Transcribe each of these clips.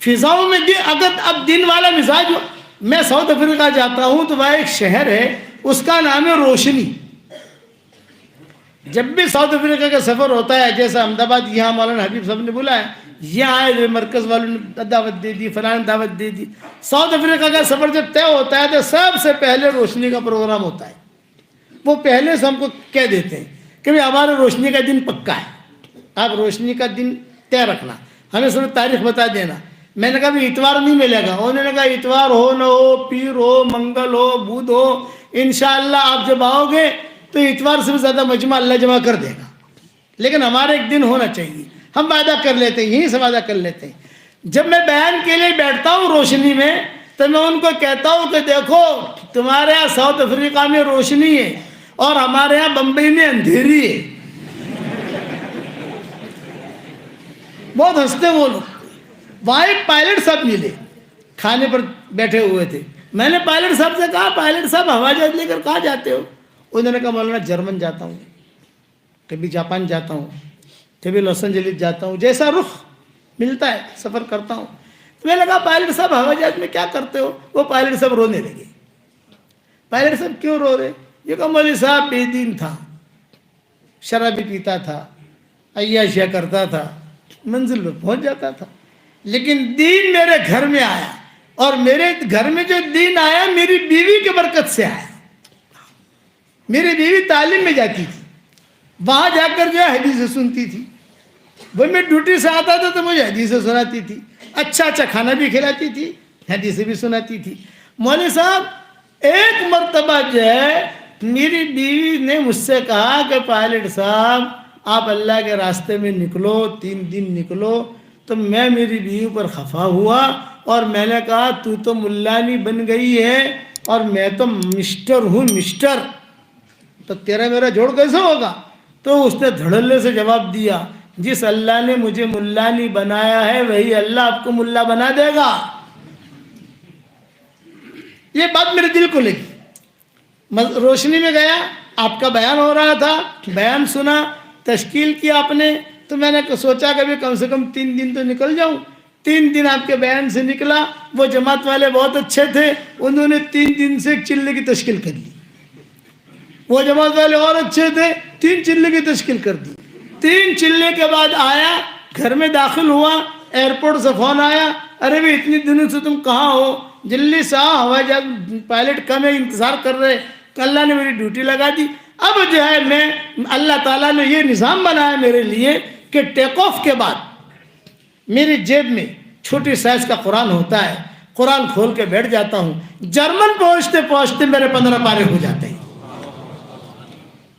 فضاؤں میں اگر اب دن والا مزاج ہو. میں ساؤتھ افریقہ جاتا ہوں تو وہاں ایک شہر ہے, اس کا نام ہے روشنی. جب بھی ساؤتھ افریقہ کا سفر ہوتا ہے, جیسا احمد آباد یہاں مولانا حبیب صاحب نے بولا ہے, یہاں آئے مرکز والوں نے دعوت دے دی, فلاں دعوت دے دی. ساؤتھ افریقہ کا سفر جب طے ہوتا ہے تو سب سے پہلے روشنی کا پروگرام ہوتا ہے. وہ پہلے سے ہم کو کہہ دیتے ہیں کہ بھائی ہمارا روشنی کا دن پکا ہے, آپ روشنی کا دن طے رکھنا, ہمیں صرف تاریخ بتا دینا. میں نے کہا بھی اتوار نہیں ملے گا. انہوں نے کہا اتوار ہو نہ ہو, پیر ہو, منگل ہو, بدھ ہو, انشاءاللہ آپ جب آؤ گے تو اتوار سے بھی زیادہ مجمع اللہ جمع کر دے گا, لیکن ہمارا ایک دن ہونا چاہیے. ہم وعدہ کر لیتے ہیں, یہیں سے وعدہ کر لیتے ہیں. جب میں بیان کے لیے بیٹھتا ہوں روشنی میں تو میں ان کو کہتا ہوں کہ دیکھو تمہارے یہاں ساؤتھ افریقہ میں روشنی ہے اور ہمارے یہاں بمبئی میں اندھیری ہے. بہت ہنستے وہ لوگ. وہاں ایک پائلٹ صاحب ملے, کھانے پر بیٹھے ہوئے تھے. میں نے پائلٹ صاحب سے کہا, پائلٹ صاحب ہوائی جہاز لے کر کہاں جاتے ہو؟ انہوں نے کہا مولانا جرمن جاتا ہوں, کبھی جاپان جاتا ہوں, کبھی لاس اینجلس جاتا ہوں, جیسا رخ ملتا ہے سفر کرتا ہوں. تو میں نے کہا پائلٹ صاحب ہوائی جہاز میں کیا کرتے ہو؟ وہ پائلٹ صاحب رونے لگے. پائلٹ صاحب کیوں رو رہے؟ یہ کہ مولوی صاحب بے دین تھا, شرابی پیتا تھا, عیاشیاں کرتا تھا, منزل میں پہنچ جاتا تھا, لیکن دین میرے گھر میں آیا, اور میرے گھر میں جو دین آیا میری بیوی کی برکت سے آیا. میری بیوی تعلیم میں جاتی تھی, وہاں جا کر جو ہے حدیثیں سنتی تھی. وہ میں ڈیوٹی سے آتا تھا تو مجھے حدیثیں سناتی تھی, اچھا اچھا کھانا بھی کھلاتی تھی, حدیثیں بھی سناتی تھی. مولوی صاحب ایک مرتبہ جو ہے میری بیوی نے مجھ سے کہا کہ پائلٹ صاحب آپ اللہ کے راستے میں نکلو, 3 دن نکلو. تو میں میری بیوی پر خفا ہوا اور میں نے کہا تو تو ملانی بن گئی ہے اور میں تو مسٹر ہوں, مسٹر, تو تیرا میرا جوڑ کیسے ہوگا؟ تو اس نے دھڑلے سے جواب دیا, جس اللہ نے مجھے ملانی بنایا ہے وہی اللہ آپ کو ملا بنا دے گا. یہ بات میرے دل کو لگی. روشنی میں گیا, آپ کا بیان ہو رہا تھا, بیان سنا, تشکیل کیا آپ نے, تو میں نے سوچا کہ بھی کم سے کم 3 دن تو نکل جاؤں. 3 دن آپ کے بیان سے نکلا. وہ جماعت والے بہت اچھے تھے, انہوں نے 3 دن سے ایک چلے کی تشکیل کر لی. وہ جماعت والے اور اچھے تھے, 3 چلے کی تشکیل کر دی. 3 چلے کے بعد آیا, گھر میں داخل ہوا, ایئرپورٹ سے فون آیا, ارے بھی اتنی دنوں سے تم کہاں ہو؟ جلدی سے آؤ, ہوائی جہاز پائلٹ کم ہے, انتظار کر رہے. اللہ نے میری ڈیوٹی لگا دی. اب جو ہے میں اللہ تعالیٰ نے یہ نظام بنایا میرے لیے کہ ٹیک آف کے بعد میری جیب میں چھوٹی سائز کا قرآن ہوتا ہے, قرآن کھول کے بیٹھ جاتا ہوں. جرمن پہنچتے پہنچتے میرے 15 پارے ہو جاتے ہیں.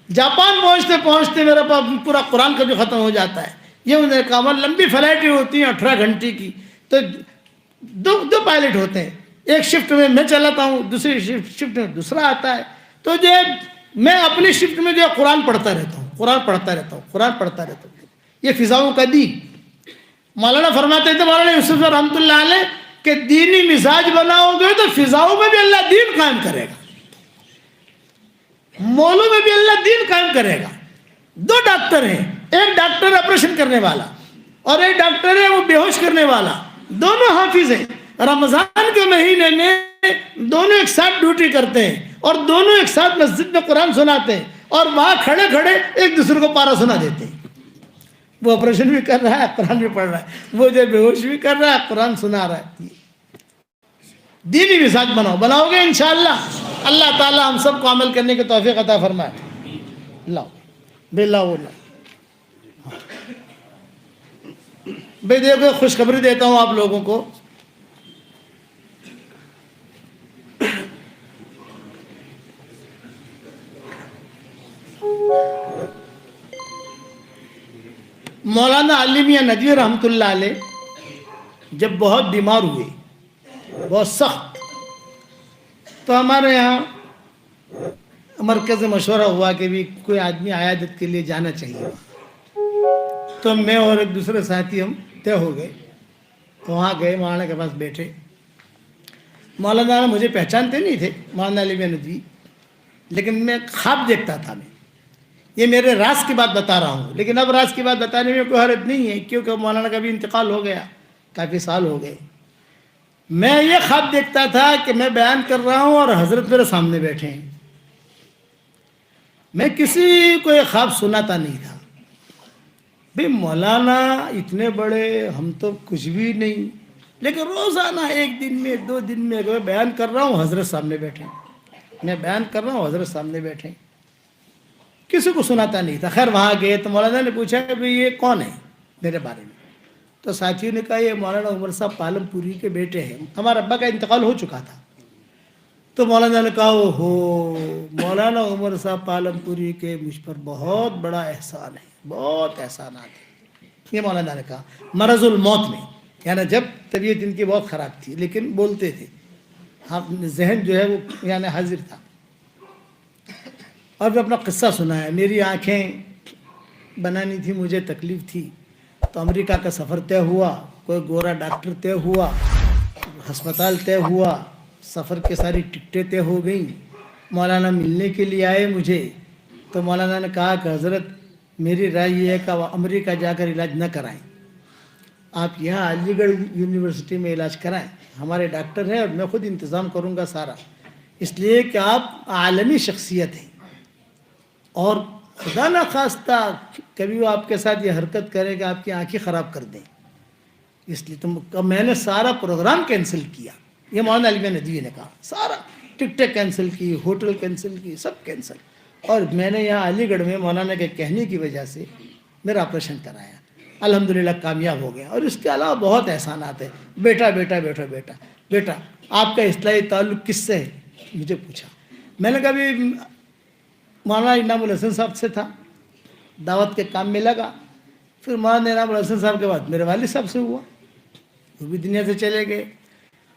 جاپان پہنچتے پہنچتے میرا پورا قرآن کا جو ختم ہو جاتا ہے. یہ انہوں نے کہا لمبی فلائٹیں ہوتی ہیں 18 گھنٹے کی, تو دو پائلٹ ہوتے ہیں, ایک شفٹ میں چلاتا ہوں, دوسری شفٹ میں دوسرا آتا ہے. تو جو میں اپنی شفٹ میں جو ہے قرآن پڑھتا رہتا ہوں, قرآن پڑھتا رہتا ہوں, قرآن پڑھتا رہتا ہوں. یہ فضاؤں کا دین. مولانا فرماتے تھے, مولانا یوسف رحمۃ اللہ علیہ, کہ دینی مزاج بناؤ گے تو فضاؤں میں بھی اللہ دین قائم کرے گا, مولوں میں بھی اللہ دین قائم کرے گا. 2 ڈاکٹر ہیں, ایک ڈاکٹر آپریشن کرنے والا اور ایک ڈاکٹر ہے وہ بے ہوش کرنے والا. دونوں حافظ ہیں. رمضان کے مہینے میں دونوں ایک ساتھ ڈیوٹی کرتے ہیں اور دونوں ایک ساتھ مسجد میں قرآن سناتے ہیں, اور وہاں کھڑے کھڑے ایک دوسرے کو پارا سنا دیتے ہیں. وہ آپریشن بھی کر رہا ہے, قرآن بھی پڑھ رہا ہے, وہ جو بے ہوش بھی کر رہا ہے, قرآن سنا رہا ہے. دینی مزاج بناؤ گے انشاءاللہ. اللہ تعالی ہم سب کو عمل کرنے کی توفیق عطا فرمائے. لاؤ بے لاؤ بھائی دیکھو خوشخبری دیتا ہوں آپ لوگوں کو. مولانا علی میاں ندوی رحمۃ اللہ علیہ جب بہت بیمار ہوئے, بہت سخت, تو ہمارے یہاں مرکز مشورہ ہوا کہ بھی کوئی آدمی عیادت کے لیے جانا چاہیے. تو میں اور ایک دوسرے ساتھی ہم طے ہو گئے, تو وہاں گئے, مولانا کے پاس بیٹھے. مولانا مجھے پہچانتے نہیں تھے, مولانا علی میاں ندوی, لیکن میں خواب دیکھتا تھا. میں یہ میرے راز کی بات بتا رہا ہوں, لیکن اب راز کی بات بتانے میں کوئی حرج نہیں ہے, کیونکہ مولانا کا بھی انتقال ہو گیا, کافی سال ہو گئے. میں یہ خواب دیکھتا تھا کہ میں بیان کر رہا ہوں اور حضرت میرے سامنے بیٹھے ہیں. میں کسی کو یہ خواب سناتا نہیں تھا. بھئی مولانا اتنے بڑے، ہم تو کچھ بھی نہیں، لیکن روزانہ ایک دن میں 2 دن میں اگر میں بیان کر رہا ہوں حضرت سامنے بیٹھے، میں بیان کر رہا ہوں حضرت سامنے بیٹھے، کسی کو سناتا نہیں تھا. خیر وہاں گئے تو مولانا نے پوچھا کہ بھئی یہ کون ہے میرے بارے میں. تو ساتھیوں نے کہا یہ مولانا عمر صاحب پالم پوری کے بیٹے ہیں، ہمارے ابا کا انتقال ہو چکا تھا. تو مولانا نے کہا اوہو، مولانا عمر صاحب پالم پوری کے مجھ پر بہت بڑا احسان ہے، بہت احسانات ہیں. یہ مولانا نے کہا مرض الموت میں، یعنی جب طبیعت ان کی بہت خراب تھی لیکن بولتے تھے، ذہن جو ہے وہ یعنی حاضر تھا. اور میں اپنا قصہ سنایا. میری آنکھیں بنانی تھی، مجھے تکلیف تھی، تو امریکہ کا سفر طے ہوا، کوئی گورا ڈاکٹر طے ہوا، ہسپتال طے ہوا، سفر کے ساری ٹکٹیں طے ہو گئیں. مولانا ملنے کے لیے آئے مجھے. تو مولانا نے کہا کہ حضرت میری رائے یہ ہے کہ آپ امریکہ جا کر علاج نہ کرائیں، آپ یہاں علی گڑھ یونیورسٹی میں علاج کرائیں، ہمارے ڈاکٹر ہیں اور میں خود انتظام کروں گا سارا، اس لیے کہ آپ عالمی شخصیت ہیں اور خدا نہ خواستہ کبھی وہ آپ کے ساتھ یہ حرکت کرے کہ آپ کی آنکھیں خراب کر دیں، اس لیے میں نے سارا پروگرام کینسل کیا. یہ مولانا علی ندوی نے کہا سارا ٹکٹیں کینسل کی، ہوٹل کینسل کی، سب کینسل. اور میں نے یہاں علی گڑھ میں مولانا کے کہنے کی وجہ سے میرا آپریشن کرایا، الحمدللہ کامیاب ہو گیا. اور اس کے علاوہ بہت احسانات ہیں. بیٹا بیٹا بیٹا بیٹا بیٹا آپ کا اصلاحی تعلق کس سے ہے مجھے پوچھا. میں نے کہا بھی مولانا انعام الحسن صاحب سے تھا، دعوت کے کام میں لگا. پھر مولانا انعام الحسن صاحب کے بعد میرے والد صاحب سے ہوا، وہ بھی دنیا سے چلے گئے.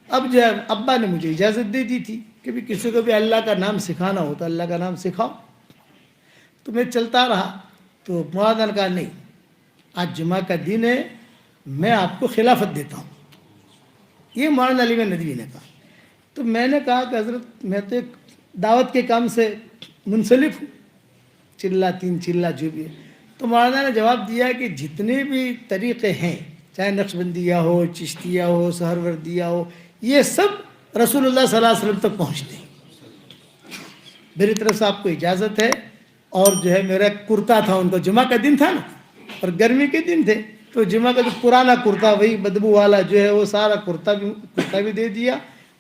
اب جو ہے ابا نے مجھے اجازت دے دی تھی کہ بھی کسی کو بھی اللہ کا نام سکھانا ہو تو اللہ کا نام سکھاؤ. تو میں چلتا رہا. تو مولانا نے کہا نہیں، آج جمعہ کا دن ہے، میں آپ کو خلافت دیتا ہوں. یہ مولانا علی ندوی نے کہا. تو میں نے کہا کہ حضرت میں تو ایک دعوت کے کام سے منسلک ہوں، چلہ تین چلہ جو بھی ہے. تو مولانا نے جواب دیا کہ جتنے بھی طریقے ہیں، چاہے نقشبندیہ ہو، چشتیہ ہو، سہروردیہ ہو، یہ سب رسول اللہ صلی اللہ علیہ وسلم تک پہنچتے ہیں. میری طرف سے آپ کو اجازت ہے. اور جو ہے میرا کرتا تھا، ان کو جمعہ کا دن تھا نا اور گرمی کے دن تھے، تو جمعہ کا جو پرانا کرتا وہی بدبو والا جو ہے وہ سارا کرتا بھی دے دیا،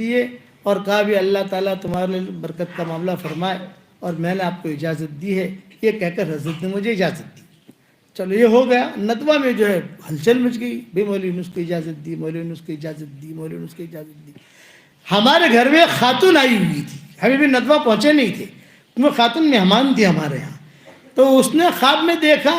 دیے اور کہا بھی اللہ تعالیٰ تمہارے لیے برکت کا معاملہ فرمائے اور میں نے آپ کو اجازت دی ہے. یہ کہہ کر حضرت نے مجھے اجازت دی. چلو یہ ہو گیا. ندوہ میں جو ہے ہلچل مچ گئی، بھائی مولوی یونس کو اجازت دی، مولوی یونس کو اجازت دی، مولوی یونس کو اجازت دی. ہمارے گھر میں خاتون آئی ہوئی تھی، ہمیں بھی ندوہ پہنچے نہیں تھے، وہ خاتون مہمان تھی ہمارے یہاں. تو اس نے خواب میں دیکھا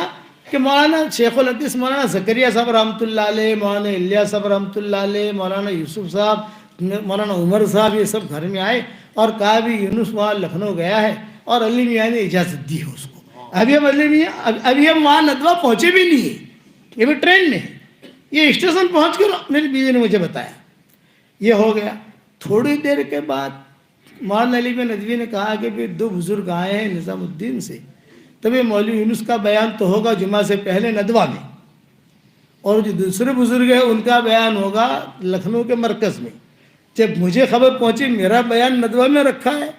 کہ مولانا شیخ الحدیث مولانا زکریا صاحب رحمۃ اللہ علیہ، مولانا الیاس صاحب رحمۃ اللہ علیہ، مولانا یوسف صاحب، مولانا عمر صاحب، یہ سب گھر میں آئے اور کہا بھی یونس وہاں لکھنؤ گیا ہے اور علی میاں نے اجازت دی ہے اس کو. ابھی ہم علی میاں ابھی ہم وہاں ندوہ پہنچے بھی نہیں ہیں، یہ بھی ٹرین میں ہے. یہ اسٹیشن پہنچ کر میری بیوی نے مجھے بتایا. یہ ہو گیا. تھوڑی دیر کے بعد مولانا علی ندوی نے کہا کہ 2 بزرگ آئے ہیں نظام الدین سے، تبھی مولوی یونس کا بیان تو ہوگا جمعہ سے پہلے ندوہ میں، اور جو دوسرے بزرگ ہیں ان کا بیان ہوگا لکھنؤ کے مرکز میں. جب مجھے خبر پہنچی میرا بیان ندوہ میں رکھا ہے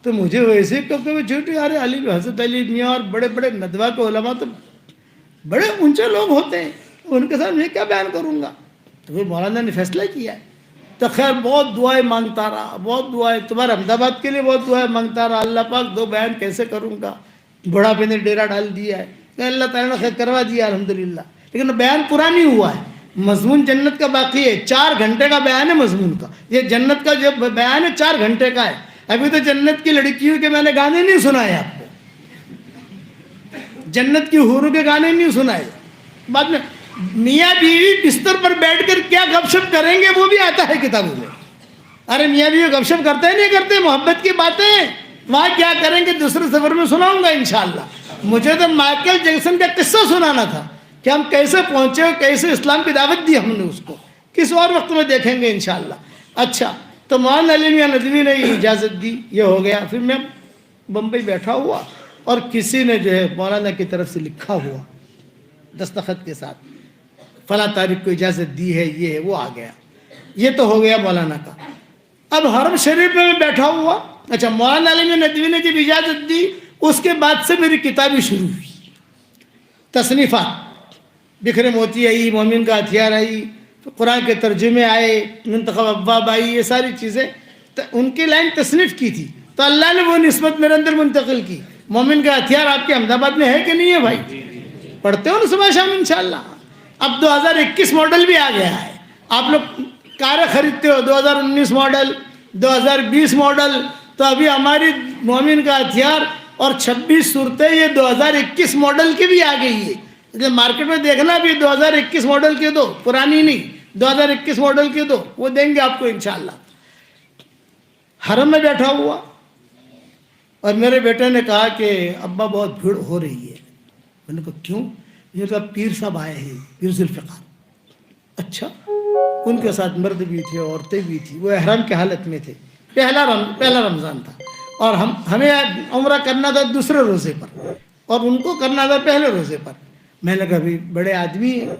تو مجھے ویسے کبھی چھوٹی آ رہے علی حضرت علی میاں اور بڑے بڑے ندوہ کے علماء تو بڑے اونچے لوگ ہوتے ہیں، ان کے ساتھ میں کیا بیان کروں گا. تو پھر مولانا نے فیصلہ کیا ہے. تو خیر بہت دعائیں مانگتا رہا، بہت دعائیں، تمہارے احمد آباد کے لیے بہت دعائیں مانگتا رہا. اللہ پاک 2 بیان کیسے کروں گا، بڑھاپے نے ڈیرا ڈال دیا ہے. کہ اللہ تعالیٰ نے خیر کروا دیا الحمدللہ، لیکن بیان پورا نہیں ہوا ہے. مضمون جنت کا باقی ہے. 4 گھنٹے کا بیان ہے مضمون کا. یہ جنت کا جو بیان ہے 4 گھنٹے کا ہے. ابھی تو جنت کی لڑکیوں کے میں نے گانے نہیں سنائے آپ کو، جنت کی حوروں کے گانے نہیں سنائے. بعد میں میاں بیوی بستر پر بیٹھ کر کیا گپ شپ کریں گے وہ بھی آتا ہے کتابوں میں. ارے میاں بیوی گپ شپ کرتے نہیں کرتے، محبت کی باتیں وہاں کیا کریں گے دوسرے سفر میں سناؤں گا انشاءاللہ. مجھے تو مائیکل جیکسن کا قصہ سنانا تھا کہ ہم کیسے پہنچے، کیسے اسلام کی دعوت دی ہم نے اس کو، کس اور وقت میں دیکھیں گے انشاءاللہ. اچھا تو مولانا علی میاں ندوی نے اجازت دی. یہ ہو گیا. پھر میں بمبئی بیٹھا ہوا اور کسی نے جو ہے مولانا کی طرف سے لکھا ہوا دستخط کے ساتھ فلاں تاریخ کو اجازت دی ہے، یہ ہے وہ آ گیا. یہ تو ہو گیا مولانا کا. اب حرم شریف میں میں بیٹھا ہوا. اچھا مولانا علی ندوی نے جب اجازت دی اس کے بعد سے میری کتابیں شروع ہوئی, تصنیفات. بکھرے موتی آئی, مومن کا ہتھیار آئی, قرآن کے ترجمے آئے, منتخب ابواب آئی, یہ ساری چیزیں ان کی لائن تصنیف کی تھی. تو اللہ نے وہ نسبت میرے اندر منتقل کی. مومن کا ہتھیار آپ کے احمد آباد میں ہے کہ نہیں ہے بھائی؟ پڑھتے ہو نا صبح شام انشاءاللہ. اب 2021 ماڈل بھی آ گیا ہے. آپ لوگ کاریں خریدتے ہو 2019 ماڈل, 2020 ماڈل. تو ابھی ہماری مومن کا ہتھیار اور 26 صورتیں یہ 2021 ماڈل کی بھی آ گئی ہے. مارکیٹ میں دیکھنا بھی 2021 ماڈل کے دو, پرانی نہیں, 2021 ماڈل کے دو, وہ دیں گے آپ کو انشاءاللہ. حرم میں بیٹھا ہوا اور میرے بیٹے نے کہا کہ ابا بہت بھیڑ ہو رہی ہے. میں نے کہا کیوں؟ یہ کہا پیر صاحب آئے ہیں, پیر ذوالفقار. اچھا. ان کے ساتھ مرد بھی تھے, عورتیں بھی تھیں. وہ احرام کی حالت میں تھے. پہلا رمضان تھا اور ہمیں عمرہ کرنا تھا دوسرے روزے پر اور ان کو کرنا تھا پہلے روزے پر. میں نے کہا بھی بڑے آدمی ہیں,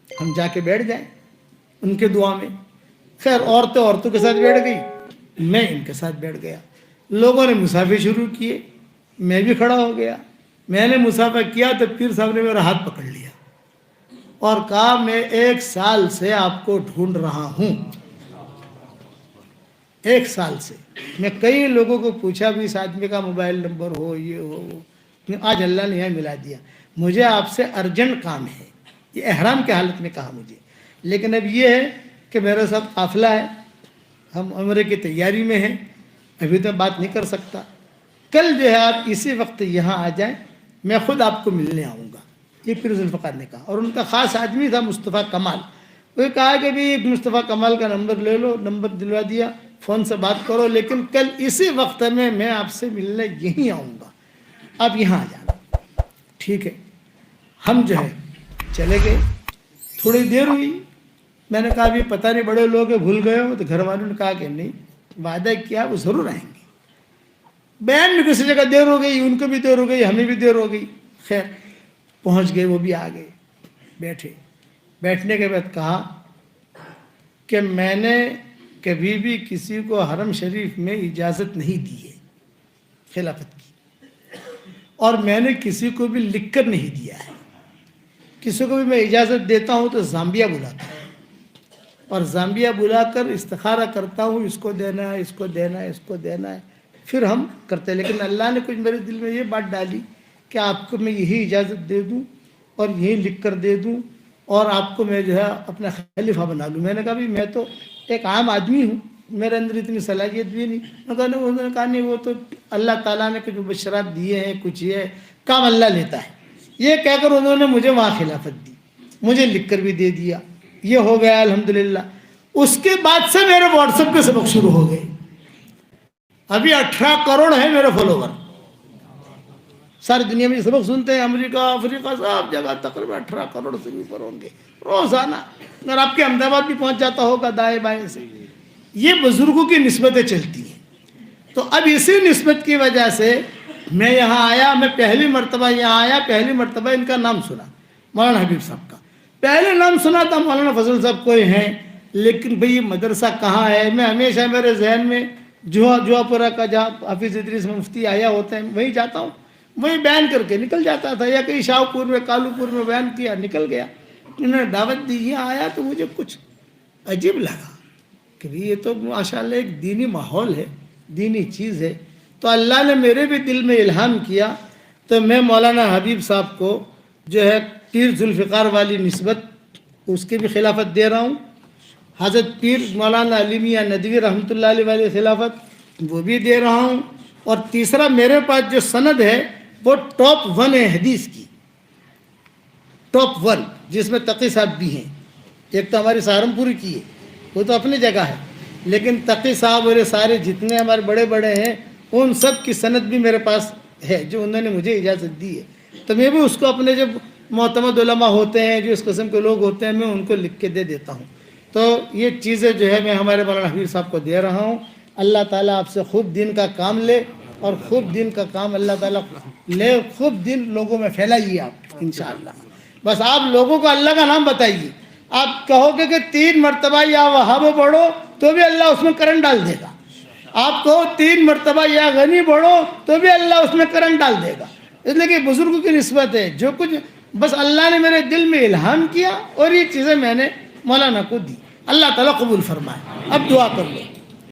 ہم جا کے بیٹھ جائیں ان کے دعا میں. خیر عورتوں کے ساتھ بیٹھ گئی, میں ان کے ساتھ بیٹھ گیا. لوگوں نے مسافے شروع کیے, میں بھی کھڑا ہو گیا. میں نے مسافہ کیا تو پیر صاحب نے میرا ہاتھ پکڑ لیا اور کہا میں 1 سال سے آپ کو ڈھونڈ رہا ہوں. 1 سال سے میں کئی لوگوں کو پوچھا بھی, اس آدمی کا موبائل نمبر ہو, یہ ہو. آج اللہ نے یہاں ملا دیا. مجھے آپ سے ارجنٹ کام ہے. یہ احرام کی حالت میں کہا مجھے. لیکن اب یہ ہے کہ میرے ساتھ قافلہ ہے, ہم عمرے کی تیاری میں ہیں, ابھی تو بات نہیں کر سکتا. کل جو ہے آپ اسی وقت یہاں آ جائیں, میں خود آپ کو ملنے آؤں گا. یہ پیر ذوالفقار نے کہا. اور ان کا خاص آدمی تھا مصطفیٰ کمال. وہ کہا کہ بھی مصطفیٰ کمال کا نمبر لے لو, نمبر دلوا دیا, فون سے بات کرو, لیکن کل اسی وقت میں آپ سے ملنے یہیں آؤں گا, آپ یہاں آ جانا. ٹھیک ہے. ہم جو ہے چلے گئے. تھوڑی دیر ہوئی, میں نے کہا بھی پتہ نہیں بڑے لوگ ہیں, بھول گئے ہو. تو گھر والوں نے کہا کہ نہیں, وعدہ کیا وہ ضرور آئیں گے. بیان میں کسی جگہ دیر ہو گئی, ان کو بھی دیر ہو گئی, ہمیں بھی دیر ہو گئی. خیر پہنچ گئے, وہ بھی آ گئے. بیٹھے. بیٹھنے کے بعد کہا کہ میں نے کبھی بھی کسی کو حرم شریف میں اجازت نہیں دی ہے خلافت کی, اور میں نے کسی کو بھی لکھ کر نہیں دیا ہے. کسی کو بھی میں اجازت دیتا ہوں تو زامبیا بلاتا ہوں اور زامبیا بلا کر استخارہ کرتا ہوں, اس کو دینا ہے, اس کو دینا ہے, اس کو دینا ہے, پھر ہم کرتے ہیں. لیکن اللہ نے کچھ میرے دل میں یہ بات ڈالی کہ آپ کو میں یہی اجازت دے دوں اور یہی لکھ کر دے دوں اور آپ کو میں جو ہے اپنا خلیفہ بنا لوں. میں نے کہا بھی میں تو ایک عام آدمی ہوں, میرے اندر اتنی صلاحیت بھی نہیں. انہوں نے کہا نہیں, وہ تو اللہ تعالیٰ نے کچھ بشرات دیے ہیں, کچھ یہ کام اللہ لیتا ہے. یہ کہہ کر انہوں نے مجھے وہاں خلافت دی, مجھے لکھ کر بھی دے دیا. یہ ہو گیا الحمدللہ. اس کے بعد سے میرے واٹس ایپ کے سبق شروع ہو گئے. ابھی 18 کروڑ ہے میرے فالوور. ساری دنیا میں سبق سنتے ہیں, امریکہ, افریقہ, سب جگہ تقریباً 18 کروڑ سے بھی اوپر ہوں گے روزانہ. اگر آپ کے احمد آباد بھی پہنچ جاتا ہوگا دائیں بائیں سے. یہ بزرگوں کی نسبتیں چلتی ہیں. تو اب اسی نسبت کی وجہ سے میں یہاں آیا. میں پہلی مرتبہ یہاں آیا, پہلی مرتبہ ان کا نام سنا, مولانا حبیب صاحب کا. پہلے نام سنا تھا مولانا فضل صاحب کوئی ہیں, لیکن بھئی مدرسہ کہاں ہے. میں ہمیشہ میرے ذہن میں جوا پورہ کا جہاں حافظ ادریس مفتی آیا ہوتے ہیں وہیں جاتا ہوں, وہیں بیان کر کے نکل جاتا تھا, یا کہیں شاہپور میں, کالو پور میں بیان کیا, نکل گیا. انہوں نے دعوت دی, یہاں آیا تو مجھے کچھ عجیب لگا کہ یہ تو ماشاءاللہ ایک دینی ماحول ہے, دینی چیز ہے. تو اللہ نے میرے بھی دل میں الہام کیا, تو میں مولانا حبیب صاحب کو جو ہے پیر ذوالفقار والی نسبت اس کی بھی خلافت دے رہا ہوں. حضرت پیر مولانا علی میاں ندوی رحمۃ اللہ علیہ والی خلافت وہ بھی دے رہا ہوں. اور تیسرا میرے پاس جو سند ہے وہ ٹاپ 1 ہے حدیث کی, ٹاپ 1, جس میں تقی صاحب بھی ہیں. ایک تو ہماری سہارنپور کی ہے, وہ تو اپنی جگہ ہے, لیکن تقی صاحب اور سارے جتنے ہمارے بڑے بڑے ہیں ان سب کی سند بھی میرے پاس ہے جو انہوں نے مجھے اجازت دی ہے. تو میں بھی اس کو اپنے جو معتمد علماء ہوتے ہیں, جو اس قسم کے لوگ ہوتے ہیں, میں ان کو لکھ کے دے دیتا ہوں. تو یہ چیزیں جو ہے میں ہمارے مولانا حبیب صاحب کو دے رہا ہوں. اللہ تعالیٰ آپ سے خوب دین کا کام لے, اور خوب دین کا کام اللہ تعالیٰ لے, خوب دین لوگوں میں پھیلائیے آپ انشاءاللہ. بس آپ لوگوں کو اللہ کا نام بتائیے. آپ کہو گے کہ 3 مرتبہ یا وہاب پڑھو تو بھی اللہ اس میں کرنٹ ڈال دے گا. آپ کہو 3 مرتبہ یا غنی پڑھو تو بھی اللہ اس میں کرنٹ ڈال دے گا. اس لیے کہ بزرگوں کی نسبت ہے. جو کچھ بس اللہ نے میرے دل میں الہام کیا اور یہ چیزیں میں نے مولانا کو دی. اللہ تعالیٰ قبول فرمائے. اب دعا کر لو.